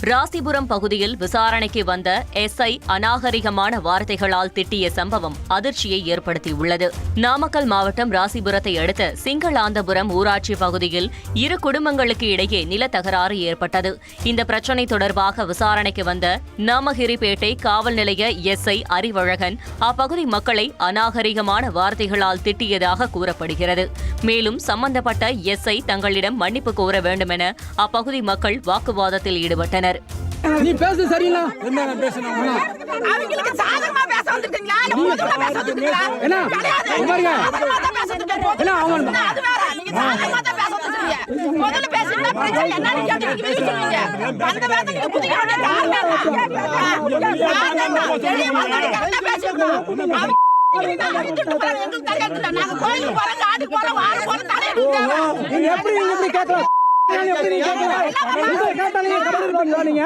ராசிபுரம் பகுதியில் விசாரணைக்கு வந்த எஸ்ஐ அநாகரிகமான வார்த்தைகளால் திட்டிய சம்பவம் அதிர்ச்சியை ஏற்படுத்தியுள்ளது. நாமக்கல் மாவட்டம் ராசிபுரத்தை அடுத்த சிங்களாந்தபுரம் ஊராட்சி பகுதியில் இரு குடும்பங்களுக்கு இடையே நில தகராறு ஏற்பட்டது. இந்த பிரச்சினை தொடர்பாக விசாரணைக்கு வந்த நாமகிரிப்பேட்டை காவல் நிலைய எஸ்ஐ அறிவழகன் அப்பகுதி மக்களை அநாகரிகமான வார்த்தைகளால் திட்டியதாக கூறப்படுகிறது. மேலும் சம்பந்தப்பட்ட எஸ்ஐ தங்களிடம் மன்னிப்பு கோர வேண்டும் என அப்பகுதி மக்கள் வாக்குவாதத்தில் ஈடுபட்டனர். நீ பேசு சரியில்லை. என்ன பேசணும்? அவங்களுக்கு சாதகமா பேச வந்திருக்கீங்களா? இல்ல பேச வந்திருக்கீங்களா? என்ன பாருங்க. என்ன அவங்க அது வேற. நீங்க சாதகமா தான் பேச வந்திருக்கீங்க. முதல்ல பேசினா பிரச்சனை என்னன்னு கேட்டீங்க சொல்லுவீங்க. அந்த வேதனை நீங்க புதிய காரணம் தெரிய வந்து கரெக்டா பேசிருக்கோம். நாங்க கோயிலுக்கு போறோம், ஆட்டுக்கு போறோம், வாழ போறோம், தலையிட்டு எப்படி கேட்கலாம்? எப்படி கேட்கலாம்? கேட்டாலே நீங்க